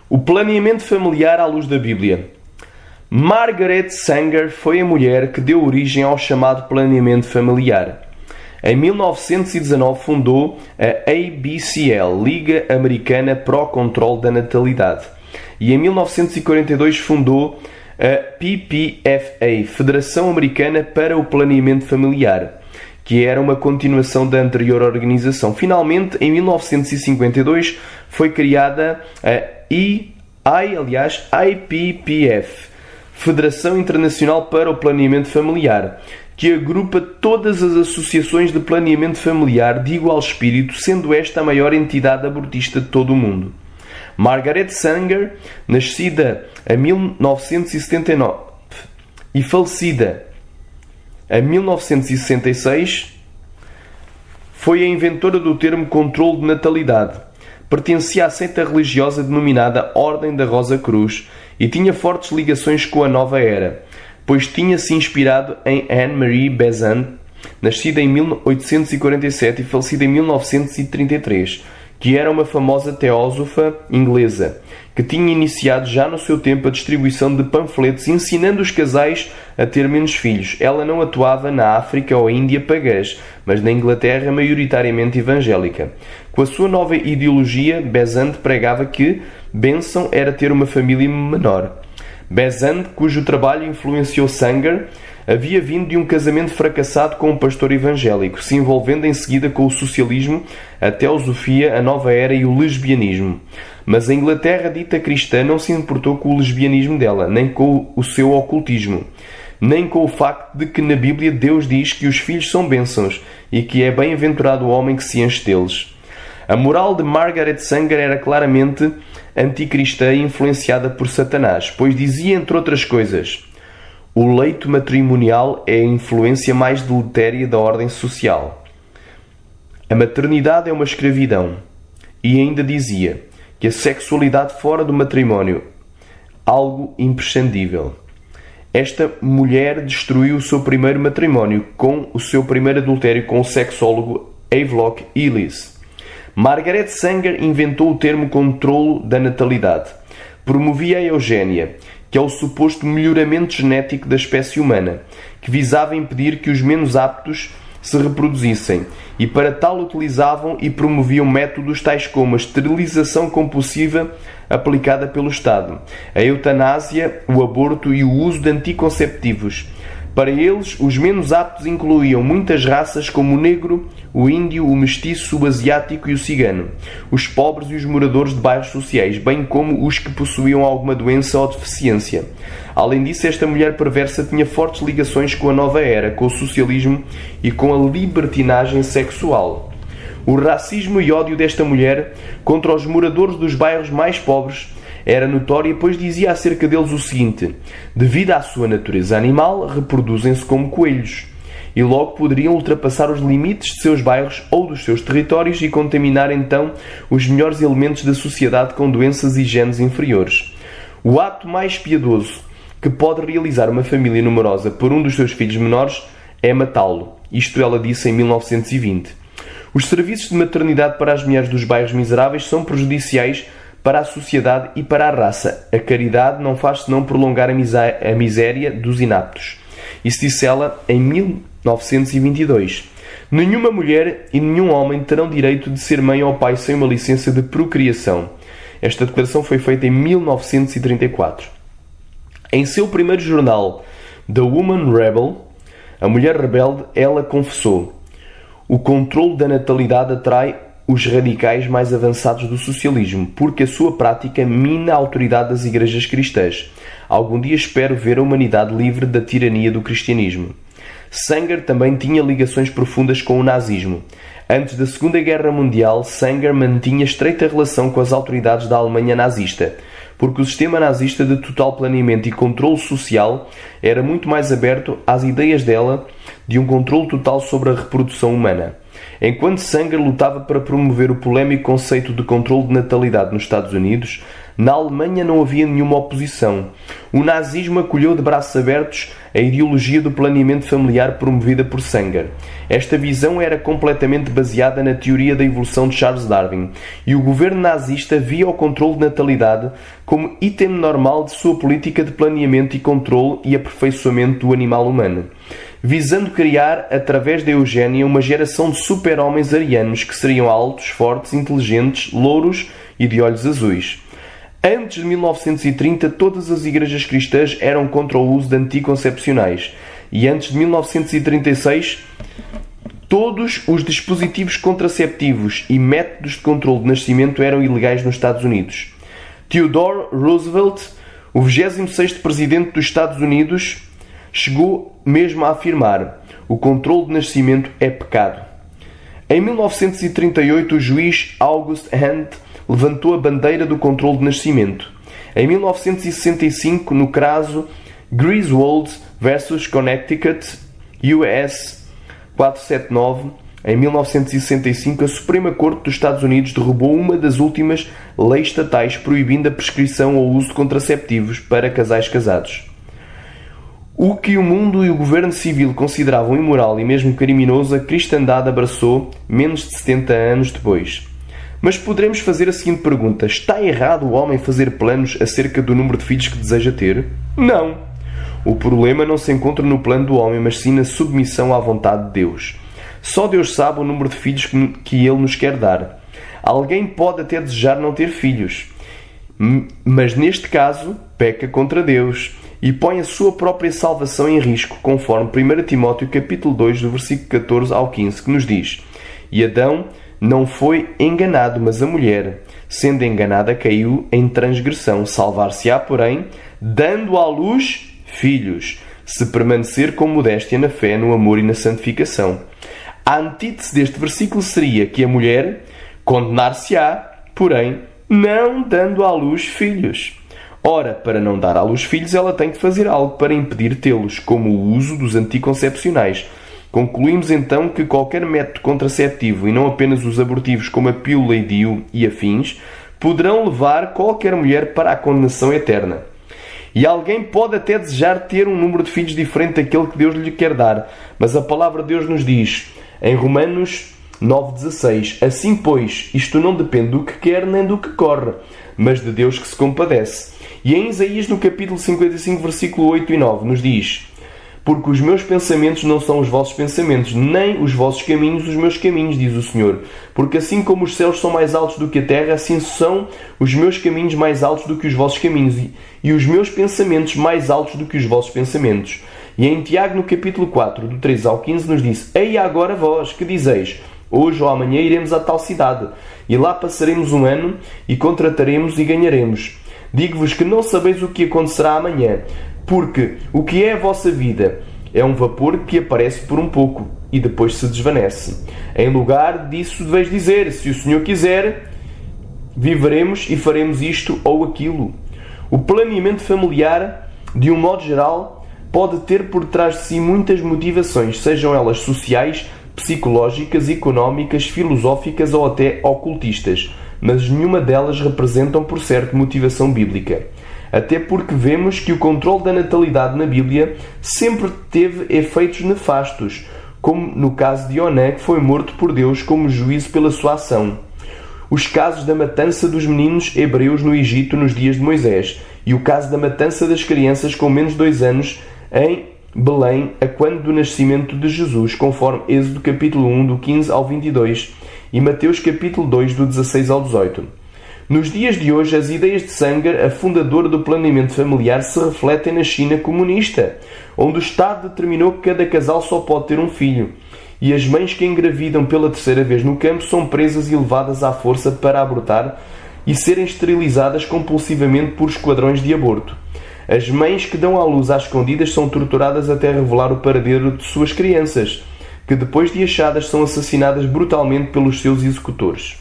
O planeamento familiar à luz da Bíblia. Margaret Sanger foi a mulher que deu origem ao chamado planeamento familiar. Em 1919 fundou a ABCL, Liga Americana para o Controlo da Natalidade, e em 1942 fundou a PPFA, Federação Americana para o Planeamento Familiar, que era uma continuação da anterior organização. Finalmente, em 1952, foi criada a IPPF, Federação Internacional para o Planeamento Familiar, que agrupa todas as associações de planeamento familiar de igual espírito, sendo esta a maior entidade abortista de todo o mundo. Margaret Sanger, nascida em 1979 e falecida em 1966, foi a inventora do termo controle de natalidade. Pertencia à seita religiosa denominada Ordem da Rosa Cruz e tinha fortes ligações com a Nova Era, pois tinha-se inspirado em Anne-Marie Besant, nascida em 1847 e falecida em 1933, que era uma famosa teósofa inglesa, que tinha iniciado já no seu tempo a distribuição de panfletos ensinando os casais a ter menos filhos. Ela não atuava na África ou Índia pagãs, mas na Inglaterra maioritariamente evangélica. Com a sua nova ideologia, Besant pregava que bênção era ter uma família menor. Besant, cujo trabalho influenciou Sanger, havia vindo de um casamento fracassado com um pastor evangélico, se envolvendo em seguida com o socialismo, a teosofia, a nova era e o lesbianismo. Mas a Inglaterra dita cristã não se importou com o lesbianismo dela, nem com o seu ocultismo, nem com o facto de que na Bíblia Deus diz que os filhos são bênçãos e que é bem-aventurado o homem que se enche deles. A moral de Margaret Sanger era claramente anticristã e influenciada por Satanás, pois dizia, entre outras coisas, o leito matrimonial é a influência mais deletéria da ordem social. A maternidade é uma escravidão. E ainda dizia que a sexualidade fora do matrimónio, algo imprescindível. Esta mulher destruiu o seu primeiro matrimónio com o seu primeiro adultério com o sexólogo Havelock Ellis. Margaret Sanger inventou o termo controlo da natalidade. Promovia a eugénia, que é o suposto melhoramento genético da espécie humana, que visava impedir que os menos aptos se reproduzissem, e para tal utilizavam e promoviam métodos tais como a esterilização compulsiva aplicada pelo Estado, a eutanásia, o aborto e o uso de anticonceptivos. Para eles, os menos aptos incluíam muitas raças como o negro, o índio, o mestiço, o asiático e o cigano, os pobres e os moradores de bairros sociais, bem como os que possuíam alguma doença ou deficiência. Além disso, esta mulher perversa tinha fortes ligações com a nova era, com o socialismo e com a libertinagem sexual. O racismo e ódio desta mulher contra os moradores dos bairros mais pobres era notória, pois dizia acerca deles o seguinte: devido à sua natureza animal, reproduzem-se como coelhos, e logo poderiam ultrapassar os limites de seus bairros ou dos seus territórios e contaminar então os melhores elementos da sociedade com doenças e genes inferiores. O ato mais piedoso que pode realizar uma família numerosa por um dos seus filhos menores é matá-lo. Isto ela disse em 1920. Os serviços de maternidade para as mulheres dos bairros miseráveis são prejudiciais para a sociedade e para a raça. A caridade não faz senão prolongar a miséria dos inaptos. Isso disse ela em 1922. Nenhuma mulher e nenhum homem terão direito de ser mãe ou pai sem uma licença de procriação. Esta declaração foi feita em 1934. Em seu primeiro jornal, The Woman Rebel, a mulher rebelde, ela confessou: o controle da natalidade atrai os radicais mais avançados do socialismo, porque a sua prática mina a autoridade das igrejas cristãs. Algum dia espero ver a humanidade livre da tirania do cristianismo. Sanger também tinha ligações profundas com o nazismo. Antes da Segunda Guerra Mundial, Sanger mantinha estreita relação com as autoridades da Alemanha nazista, porque o sistema nazista de total planeamento e controle social era muito mais aberto às ideias dela de um controle total sobre a reprodução humana. Enquanto Sanger lutava para promover o polémico conceito de controle de natalidade nos Estados Unidos, Na Alemanha não havia nenhuma oposição. O nazismo acolheu de braços abertos a ideologia do planeamento familiar promovida por Sanger. Esta visão era completamente baseada na teoria da evolução de Charles Darwin, e o governo nazista via o controle de natalidade como item normal de sua política de planeamento e controle e aperfeiçoamento do animal humano, visando criar, através da eugénia, uma geração de super-homens arianos que seriam altos, fortes, inteligentes, louros e de olhos azuis. Antes de 1930, todas as igrejas cristãs eram contra o uso de anticoncepcionais, e antes de 1936, todos os dispositivos contraceptivos e métodos de controle de nascimento eram ilegais nos Estados Unidos. Theodore Roosevelt, o 26º presidente dos Estados Unidos, chegou mesmo a afirmar: o controle de nascimento é pecado. Em 1938, o juiz August Hunt levantou a bandeira do controle de nascimento. Em 1965, no caso Griswold vs. Connecticut, US 479, em 1965, a Suprema Corte dos Estados Unidos derrubou uma das últimas leis estatais proibindo a prescrição ou uso de contraceptivos para casais casados. O que o mundo e o governo civil consideravam imoral e mesmo criminoso, a cristandade abraçou menos de 70 anos depois. Mas poderemos fazer a seguinte pergunta: está errado o homem fazer planos acerca do número de filhos que deseja ter? Não! O problema não se encontra no plano do homem, mas sim na submissão à vontade de Deus. Só Deus sabe o número de filhos que Ele nos quer dar. Alguém pode até desejar não ter filhos, mas neste caso peca contra Deus e põe a sua própria salvação em risco, conforme 1 Timóteo capítulo 2, do versículo 14 ao 15, que nos diz: E Adão não foi enganado, mas a mulher, sendo enganada, caiu em transgressão. Salvar-se-á, porém, dando à luz filhos, se permanecer com modéstia na fé, no amor e na santificação. A antítese deste versículo seria que a mulher condenar-se-á, porém, não dando à luz filhos. Ora, para não dar à luz filhos, ela tem que fazer algo para impedir tê-los, como o uso dos anticoncepcionais. Concluímos então que qualquer método contraceptivo, e não apenas os abortivos como a pílula e DIU e afins, poderão levar qualquer mulher para a condenação eterna. E alguém pode até desejar ter um número de filhos diferente daquele que Deus lhe quer dar, mas a palavra de Deus nos diz, em Romanos 9,16: Assim, pois, isto não depende do que quer nem do que corre, mas de Deus que se compadece. E em Isaías, no capítulo 55, versículo 8 e 9, nos diz: Porque os meus pensamentos não são os vossos pensamentos, nem os vossos caminhos os meus caminhos, diz o Senhor. Porque assim como os céus são mais altos do que a terra, assim são os meus caminhos mais altos do que os vossos caminhos, e os meus pensamentos mais altos do que os vossos pensamentos. E em Tiago, no capítulo 4, do 13 ao 15, nos diz: Ei agora vós, que dizeis: Hoje ou amanhã iremos a tal cidade, e lá passaremos um ano, e contrataremos e ganharemos. Digo-vos que não sabeis o que acontecerá amanhã, porque o que é a vossa vida é um vapor que aparece por um pouco e depois se desvanece. Em lugar disso deveis dizer: se o Senhor quiser, viveremos e faremos isto ou aquilo. O planeamento familiar, de um modo geral, pode ter por trás de si muitas motivações, sejam elas sociais, psicológicas, económicas, filosóficas ou até ocultistas, mas nenhuma delas representam por certo motivação bíblica. Até porque vemos que o controle da natalidade na Bíblia sempre teve efeitos nefastos, como no caso de Onã, que foi morto por Deus como juízo pela sua ação. Os casos da matança dos meninos hebreus no Egito nos dias de Moisés, e o caso da matança das crianças com menos de 2 anos em Belém, a quando do nascimento de Jesus, conforme Êxodo capítulo 1, do 15 ao 22, e Mateus capítulo 2, do 16 ao 18. Nos dias de hoje, as ideias de Sanger, a fundadora do planeamento familiar, se refletem na China comunista, onde o Estado determinou que cada casal só pode ter um filho, e as mães que engravidam pela 3ª vez no campo são presas e levadas à força para abortar e serem esterilizadas compulsivamente por esquadrões de aborto. As mães que dão à luz às escondidas são torturadas até revelar o paradeiro de suas crianças, que depois de achadas são assassinadas brutalmente pelos seus executores.